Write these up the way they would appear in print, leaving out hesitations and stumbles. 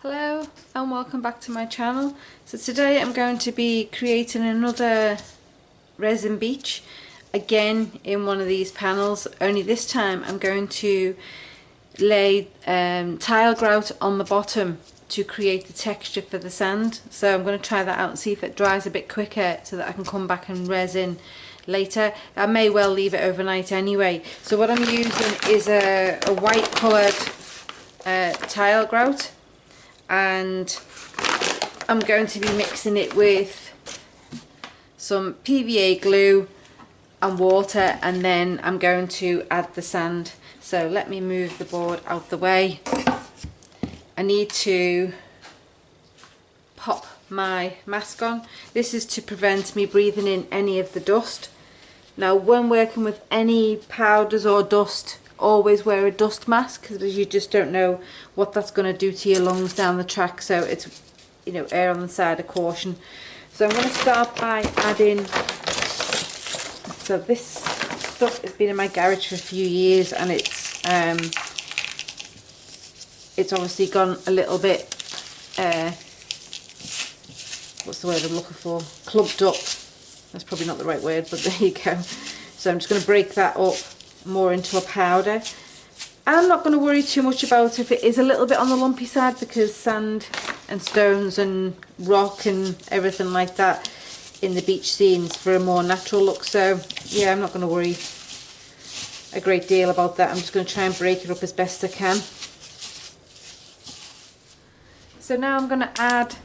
Hello and welcome back to my channel. So today I'm going to be creating another resin beach, again in one of these panels, only this time I'm going to lay tile grout on the bottom to create the texture for the sand. So I'm going to try that out and see if it dries a bit quicker so that I can come back and resin later. I may well leave it overnight anyway. So what I'm using is a white coloured tile grout, and I'm going to be mixing it with some PVA glue and water, and then I'm going to add the sand. So let me move the board out the way. I need to pop my mask on. This is to prevent me breathing in any of the dust. Now when working with any powders or dust, always wear a dust mask, because you just don't know what that's going to do to your lungs down the track. So it's, you know, err on the side of caution. So I'm going to start by adding, so this stuff has been in my garage for a few years, and it's obviously gone a little bit what's the word I'm looking for, clumped up. That's probably not the right word, but there you go. So I'm just going to break that up more into a powder. I'm not going to worry too much about if it is a little bit on the lumpy side, because sand and stones and rock and everything like that in the beach scenes for a more natural look. So yeah, I'm not going to worry a great deal about that. I'm just going to try and break it up as best I can. So now I'm going to add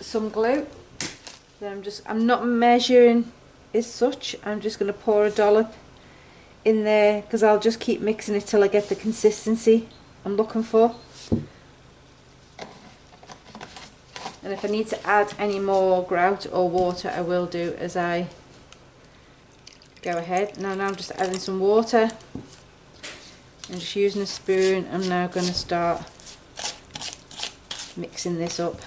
some glue. Then I'm not measuring as such. I'm just going to pour a dollop in there, because I'll just keep mixing it till I get the consistency I'm looking for. And if I need to add any more grout or water, I will do as I go ahead. Now I'm just adding some water and just using a spoon. I'm now going to start mixing this up.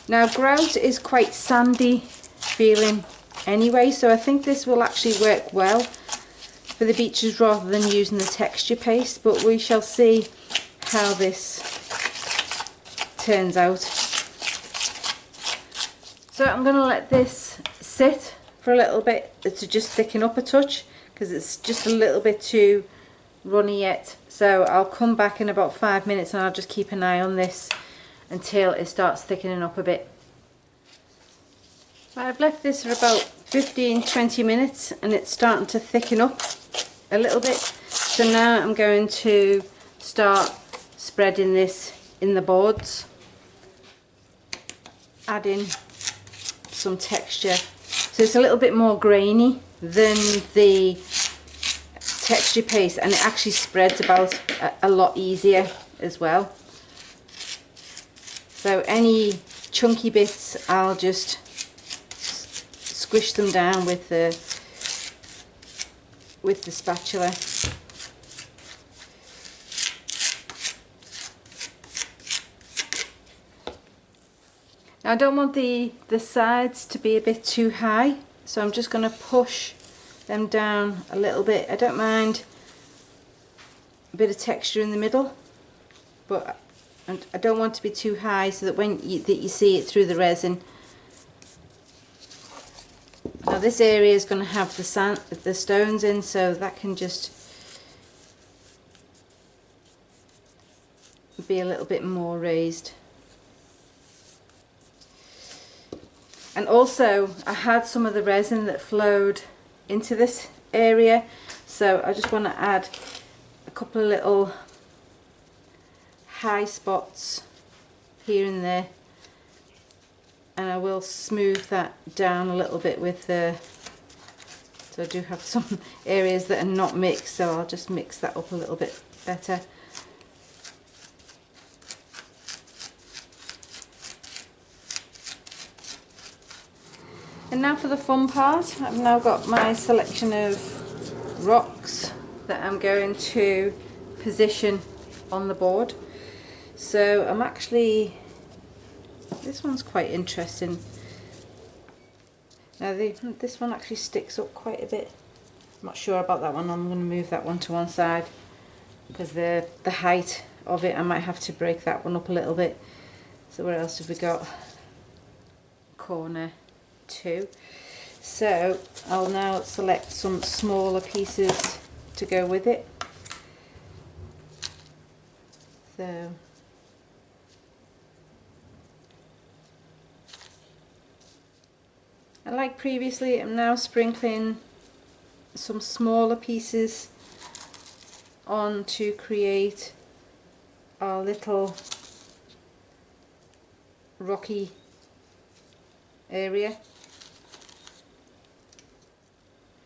Now grout is quite sandy feeling anyway, so I think this will actually work well for the beaches rather than using the texture paste, but we shall see how this turns out. So I'm going to let this sit for a little bit to just thicken up a touch, because it's just a little bit too runny yet. So I'll come back in about 5 minutes and I'll just keep an eye on this until it starts thickening up a bit. I've left this for about 15-20 minutes and it's starting to thicken up a little bit. So now I'm going to start spreading this in the boards, adding some texture. So it's a little bit more grainy than the texture paste, and it actually spreads about a lot easier as well. So any chunky bits, I'll just squish them down with the spatula. Now I don't want the sides to be a bit too high, so I'm just going to push them down a little bit. I don't mind a bit of texture in the middle, but I don't want to be too high so that when you see it through the resin. Now this area is going to have the stones in, so that can just be a little bit more raised. And also I had some of the resin that flowed into this area, so I just want to add a couple of little high spots here and there, and I will smooth that down a little bit with the, so I do have some areas that are not mixed, so I'll just mix that up a little bit better. And now for the fun part. I've now got my selection of rocks that I'm going to position on the board. So I'm actually, this one's quite interesting. Now this one actually sticks up quite a bit. I'm not sure about that one. I'm going to move that one to one side. because the height of it, I might have to break that one up a little bit. So where else have we got? Corner 2. So I'll now select some smaller pieces to go with it. So and like previously, I'm now sprinkling some smaller pieces on to create our little rocky area.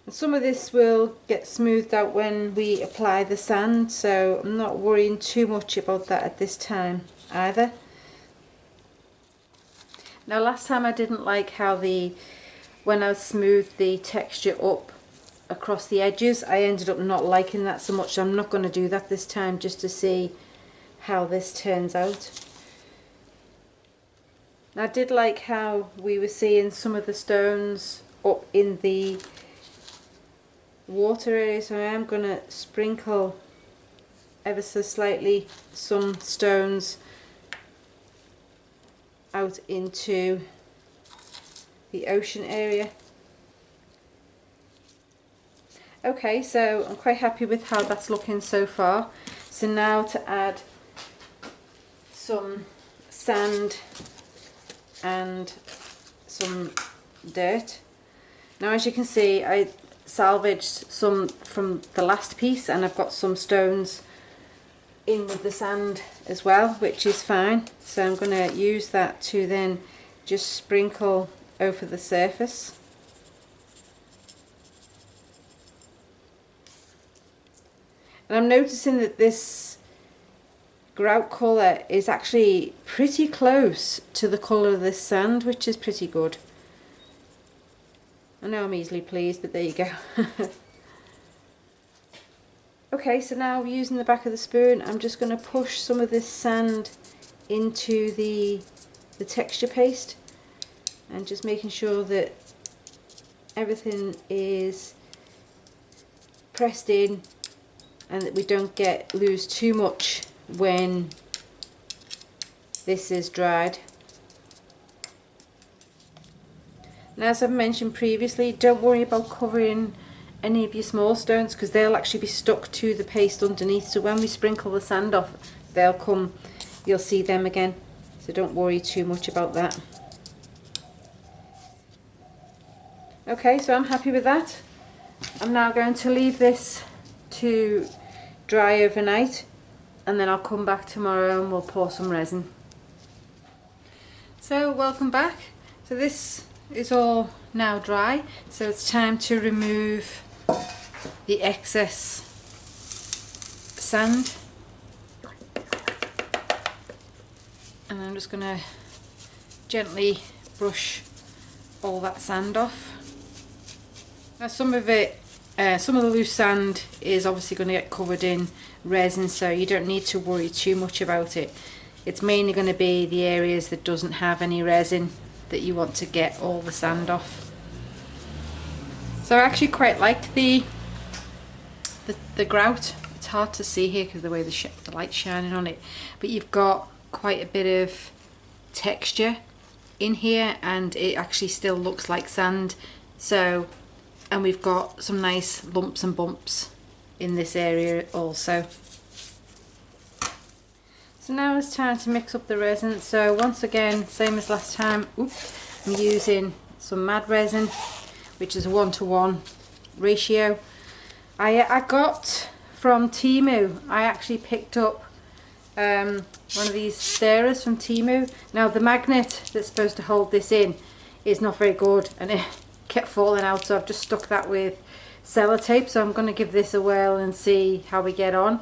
And some of this will get smoothed out when we apply the sand, so I'm not worrying too much about that at this time either. Now last time I didn't like how when I smoothed the texture up across the edges, I ended up not liking that so much. So I'm not going to do that this time, just to see how this turns out. I did like how we were seeing some of the stones up in the water area, so I am going to sprinkle ever so slightly some stones out into the ocean area. Okay, so I'm quite happy with how that's looking so far. So now to add some sand and some dirt. Now as you can see, I salvaged some from the last piece, and I've got some stones in with the sand as well, which is fine. So I'm going to use that to then just sprinkle over the surface. And I'm noticing that this grout colour is actually pretty close to the colour of this sand, which is pretty good. I know I'm easily pleased, but there you go. Okay, so now using the back of the spoon, I'm just going to push some of this sand into the texture paste, and just making sure that everything is pressed in and that we don't lose too much when this is dried. Now, as I've mentioned previously, don't worry about covering any of your small stones, because they'll actually be stuck to the paste underneath. So when we sprinkle the sand off, they'll come, you'll see them again. So don't worry too much about that. Okay, so I'm happy with that. I'm now going to leave this to dry overnight, and then I'll come back tomorrow and we'll pour some resin. So welcome back. So this is all now dry, so it's time to remove the excess sand, and I'm just going to gently brush all that sand off. Now some of the loose sand is obviously going to get covered in resin, so you don't need to worry too much about it. It's mainly going to be the areas that doesn't have any resin that you want to get all the sand off. So I actually quite like the grout. It's hard to see here because the way the light's shining on it, but you've got quite a bit of texture in here, and it actually still looks like sand. So, and we've got some nice lumps and bumps in this area also. So now it's time to mix up the resin. So once again, same as last time, I'm using some mad resin, which is a 1:1 ratio. I got from Temu. I actually picked up one of these stirrers from Temu. Now the magnet that's supposed to hold this in is not very good, and it kept falling out, so I've just stuck that with sellotape. So I'm going to give this a whirl and see how we get on.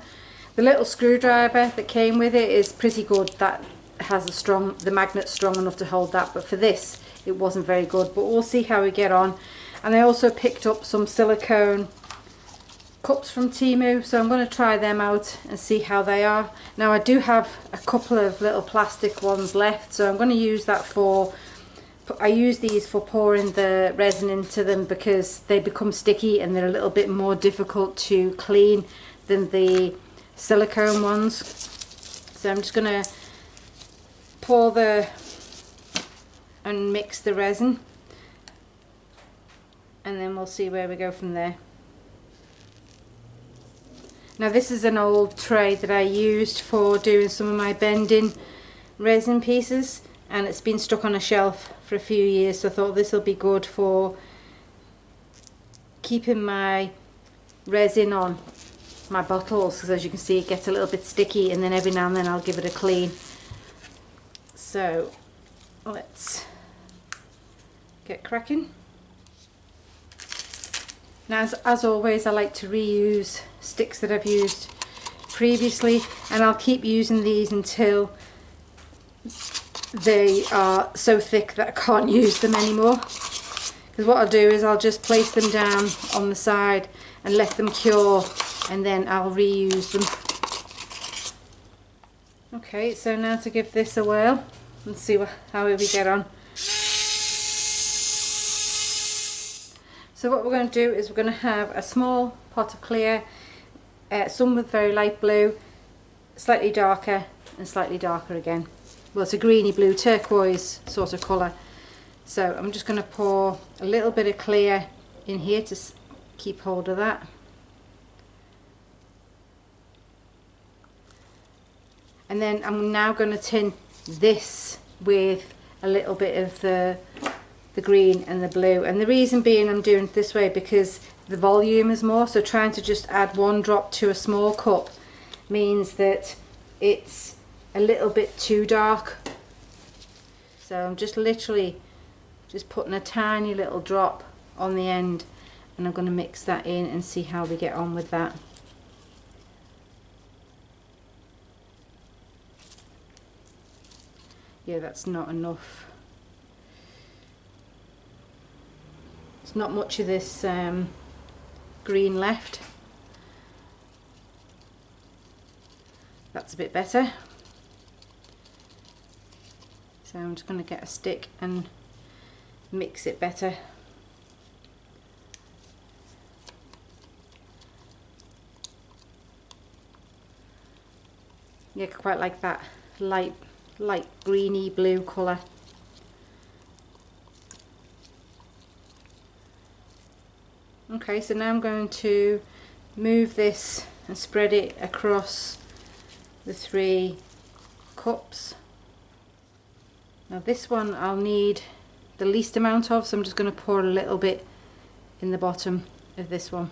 The little screwdriver that came with it is pretty good. That has the magnet's strong enough to hold that, but for this it wasn't very good, but we'll see how we get on. And I also picked up some silicone cups from Temu, so I'm going to try them out and see how they are. Now I do have a couple of little plastic ones left, so I'm going to use that I use these for pouring the resin into them, because they become sticky and they're a little bit more difficult to clean than the silicone ones. So I'm just going to pour and mix the resin, and then we'll see where we go from there. Now this is an old tray that I used for doing some of my bending resin pieces, and it's been stuck on a shelf for a few years, so I thought this will be good for keeping my resin on my bottles, because as you can see it gets a little bit sticky, and then every now and then I'll give it a clean. So let's get cracking. Now as always, I like to reuse sticks that I've used previously, and I'll keep using these until they are so thick that I can't use them anymore. Because what I'll do is I'll just place them down on the side and let them cure, and then I'll reuse them. Okay, so now to give this a whirl and see how we get on. So what we're going to do is we're going to have a small pot of clear, some with very light blue, slightly darker and slightly darker again. Well, it's a greeny blue, turquoise sort of colour. So I'm just going to pour a little bit of clear in here to keep hold of that. And then I'm now going to tint this with a little bit of the green and the blue. And the reason being I'm doing it this way because the volume is more, so trying to just add one drop to a small cup means that it's a little bit too dark. So I'm just literally just putting a tiny little drop on the end, and I'm going to mix that in and see how we get on with that. Yeah, that's not enough. There's not much of this green left. That's a bit better. So I'm just going to get a stick and mix it better. Yeah, quite like that light greeny blue colour. Okay, so now I'm going to move this and spread it across the 3 cups. Now this one I'll need the least amount of, so I'm just going to pour a little bit in the bottom of this one.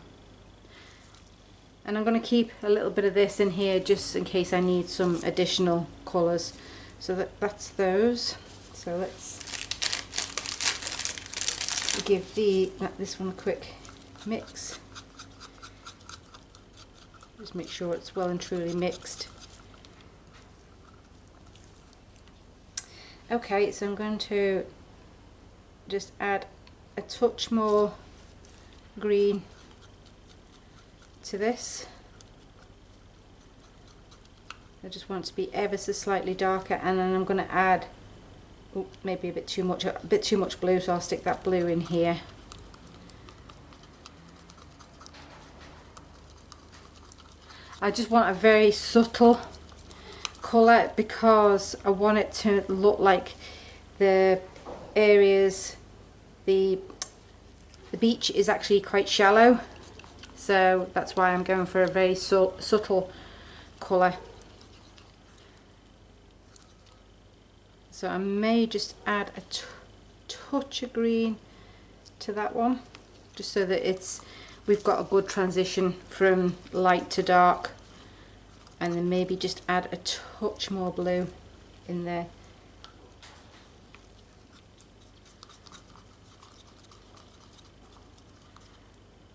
And I'm going to keep a little bit of this in here just in case I need some additional colours. So that's those. So let's give this one a quick mix. Just make sure it's well and truly mixed. Okay, so I'm going to just add a touch more green to this. I just want it to be ever so slightly darker, and then I'm going to add maybe a bit too much blue, so I'll stick that blue in here. I just want a very subtle colour because I want it to look like the areas, the beach is actually quite shallow, so that's why I'm going for a very subtle colour. So I may just add a touch of green to that one, just so that we've got a good transition from light to dark, and then maybe just add a touch more blue in there.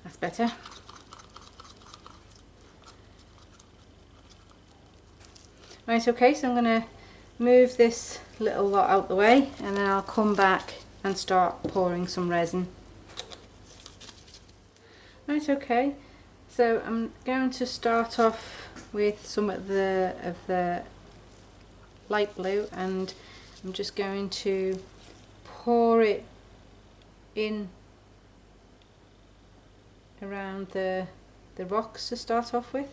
That's better. Right, okay, so I'm going to move this little lot out the way, and then I'll come back and start pouring some resin. Right, okay, so I'm going to start off with some of the light blue, and I'm just going to pour it in around the rocks to start off with.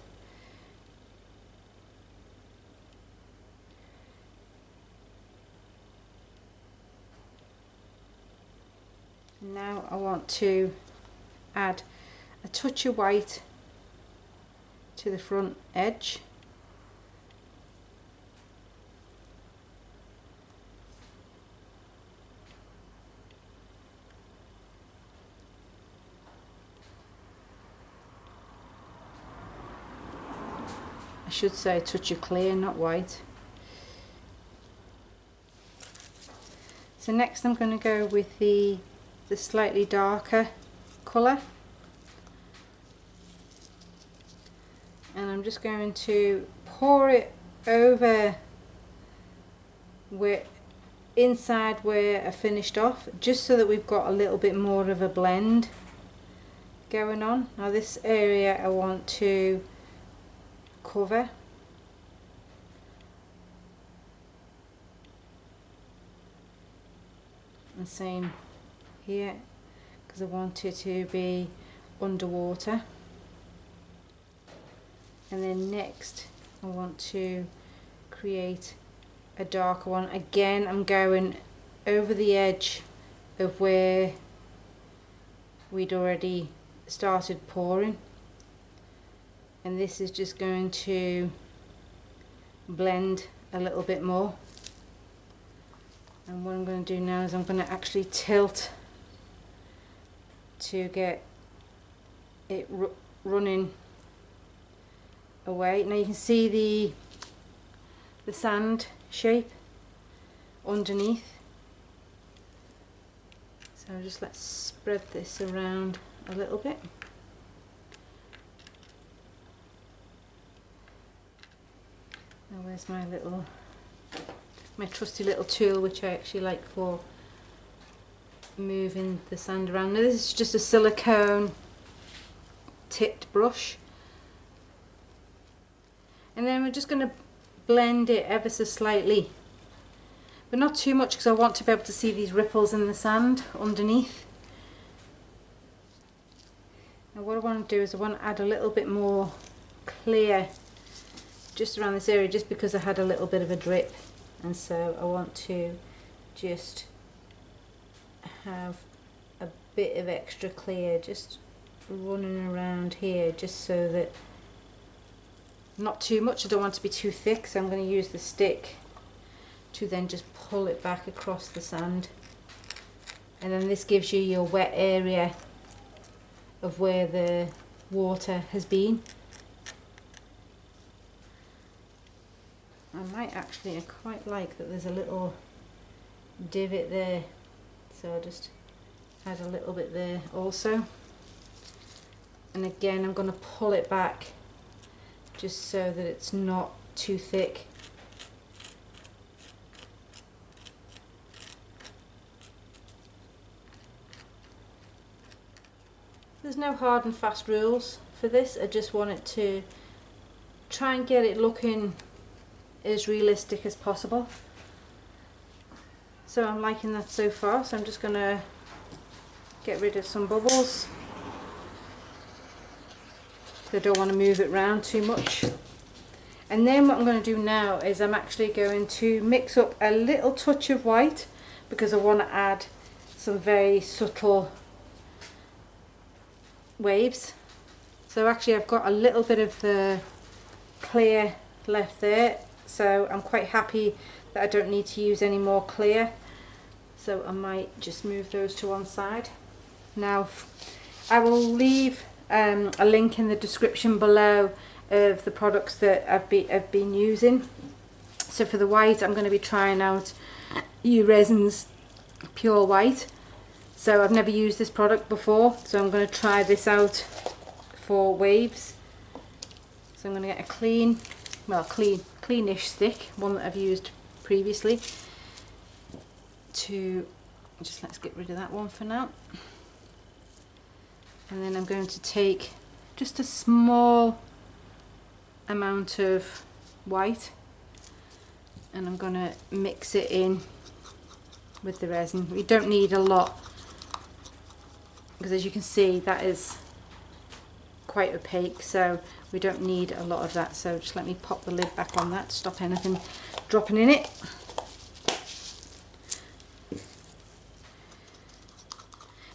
Now I want to add a touch of white to the front edge. I should say a touch of clear, not white. So next I'm going to go with the slightly darker colour, and I'm just going to pour it over inside where I finished off, just so that we've got a little bit more of a blend going on. Now this area I want to cover, and same here, because I want it to be underwater. And then next I want to create a darker one. Again, I'm going over the edge of where we'd already started pouring, and this is just going to blend a little bit more. And what I'm going to do now is I'm going to actually tilt to get it running away. Now you can see the sand shape underneath. So just let's spread this around a little bit. Now where's my trusty little tool, which I actually like for moving the sand around. Now this is just a silicone tipped brush, and then we're just going to blend it ever so slightly, but not too much, because I want to be able to see these ripples in the sand underneath. Now what I want to do is I want to add a little bit more clear just around this area, just because I had a little bit of a drip, and so I want to just have a bit of extra clear just running around here, just so that not too much. I don't want it to be too thick, so I'm going to use the stick to then just pull it back across the sand, and then this gives you your wet area of where the water has been. I quite like that there's a little divot there, so I'll just add a little bit there also. And again, I'm going to pull it back just so that it's not too thick. There's no hard and fast rules for this. I just want it to try and get it looking as realistic as possible. So I'm liking that so far, so I'm just going to get rid of some bubbles. I don't want to move it around too much. And then what I'm going to do now is I'm actually going to mix up a little touch of white, because I want to add some very subtle waves. So actually I've got a little bit of the clear left there, so I'm quite happy that I don't need to use any more clear, so I might just move those to one side. Now I will leave a link in the description below of the products that I've been using. So for the white, I'm going to be trying out Resin's Pure White. So I've never used this product before, so I'm going to try this out for waves. So I'm going to get a cleanish stick, one that I've used previously. Let's get rid of that one for now. And then I'm going to take just a small amount of white, and I'm going to mix it in with the resin. We don't need a lot, because as you can see that is quite opaque, so we don't need a lot of that. So just let me pop the lid back on that to stop anything dropping in it.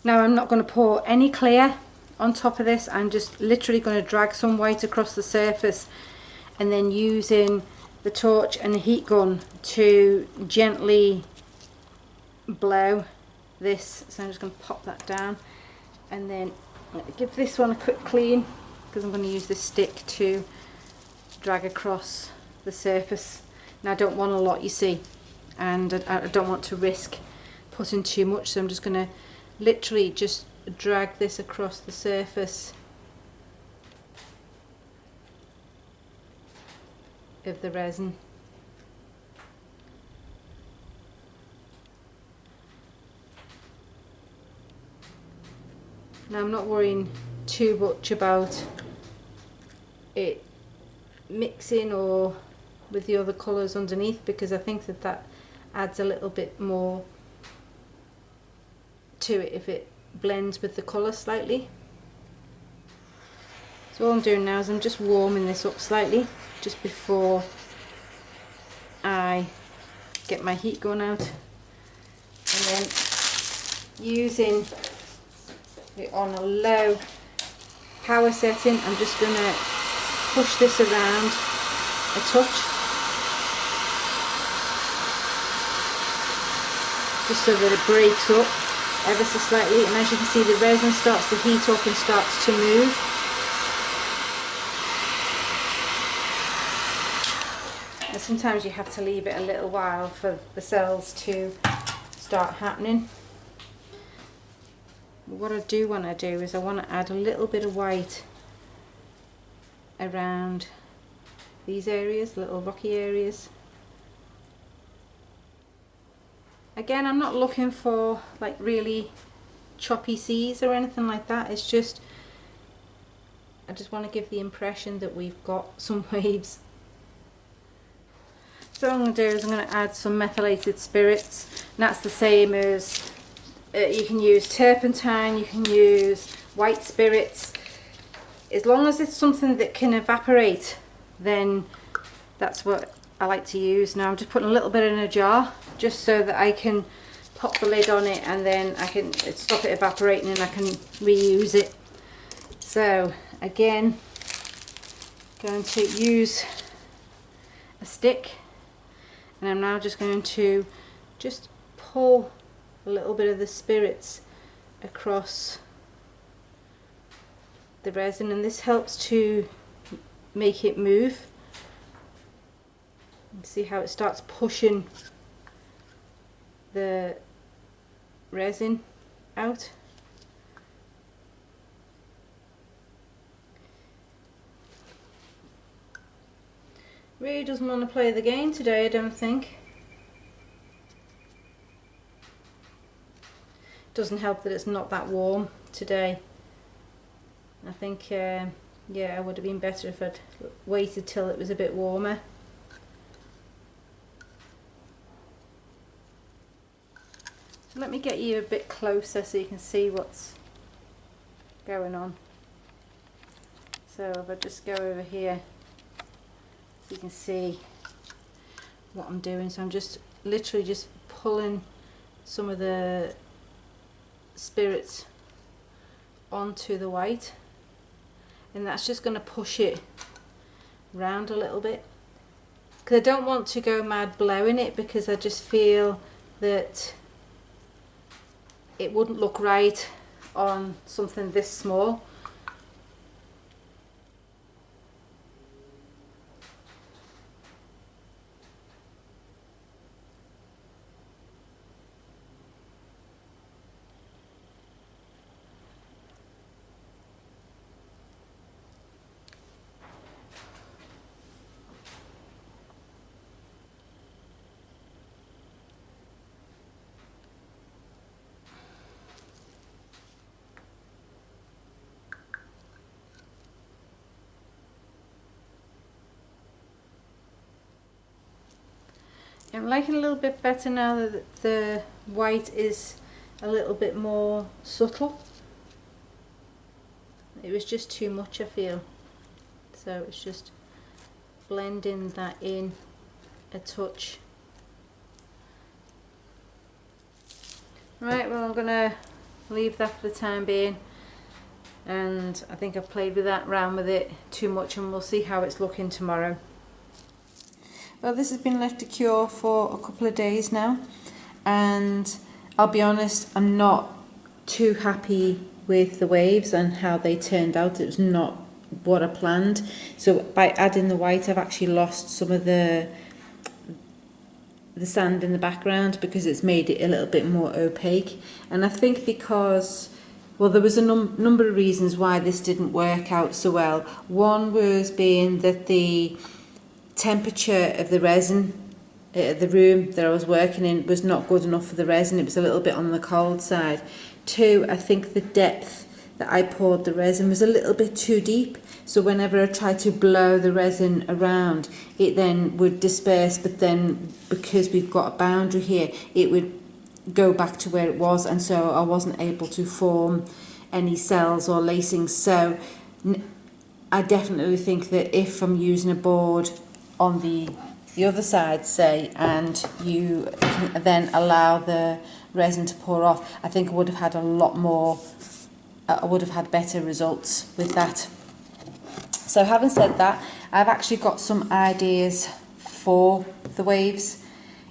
Now I'm not going to pour any clear on top of this. I'm just literally going to drag some white across the surface and then using the torch and the heat gun to gently blow this. So I'm just going to pop that down and then give this one a quick clean, because I'm going to use this stick to drag across the surface. Now I don't want a lot, you see, and I don't want to risk putting too much, so I'm just going to literally just drag this across the surface of the resin. Now I'm not worrying too much about it mixing or with the other colours underneath, because I think that that adds a little bit more to it if it blends with the colour slightly. So all I'm doing now is I'm just warming this up slightly just before I get my heat gun out, and then using it on a low power setting, I'm just going to push this around a touch just so that it breaks up ever so slightly, and as you can see the resin starts to heat up and starts to move. And sometimes you have to leave it a little while for the cells to start happening. What I do want to do is I want to add a little bit of white around these areas, little rocky areas. Again, I'm not looking for like really choppy seas or anything like that. It's just, I just want to give the impression that we've got some waves. So what I'm going to do is I'm going to add some methylated spirits, and that's the same as you can use turpentine, you can use white spirits. As long as it's something that can evaporate, then that's what I like to use. Now I'm just putting a little bit in a jar just so that I can pop the lid on it and then I can stop it evaporating and I can reuse it. So again, going to use a stick, and I'm now just going to just pull a little bit of the spirits across the resin, and this helps to make it move. You can see how it starts pushing the resin out. Really doesn't want to play the game today, I don't think. Doesn't help that it's not that warm today. I think yeah, it would have been better if I'd waited till it was a bit warmer. So let me get you a bit closer so you can see what's going on. So if I just go over here, so you can see what I'm doing. So I'm just literally just pulling some of the spirits onto the white, and that's just going to push it round a little bit, because I don't want to go mad blowing it, because I just feel that it wouldn't look right on something this small. I'm liking it a little bit better now that the white is a little bit more subtle. It was just too much, I feel. So it's just blending that in a touch. Right, well I'm going to leave that for the time being. And I think I've played with that, around with it too much, and we'll see how it's looking tomorrow. Well, this has been left to cure for a couple of days now, and I'll be honest, I'm not too happy with the waves and how they turned out. It was not what I planned. So by adding the white, I've actually lost some of the sand in the background, because it's made it a little bit more opaque. And I think because, well, there was a number of reasons why this didn't work out so well. One was being that the temperature of the resin, the room that I was working in, was not good enough for the resin. It was a little bit on the cold side. Two, I think the depth that I poured the resin was a little bit too deep, so whenever I tried to blow the resin around, it then would disperse, but then because we've got a boundary here, it would go back to where it was, and so I wasn't able to form any cells or lacings. So I definitely think that if I'm using a board on the other side, say, and you can then allow the resin to pour off, I think I would have had a lot more, I would have had better results with that. So having said that, I've actually got some ideas for the waves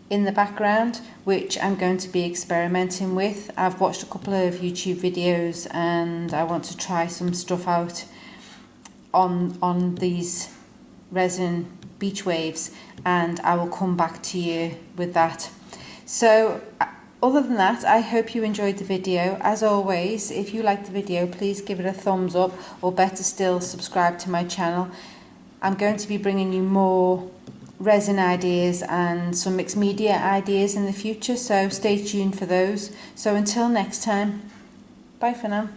in the background, which I'm going to be experimenting with. I've watched a couple of YouTube videos and I want to try some stuff out on these resin beach waves, and I will come back to you with that. So other than that, I hope you enjoyed the video. As always, if you liked the video, please give it a thumbs up, or better still, subscribe to my channel. I'm going to be bringing you more resin ideas and some mixed media ideas in the future, so stay tuned for those. So until next time, bye for now.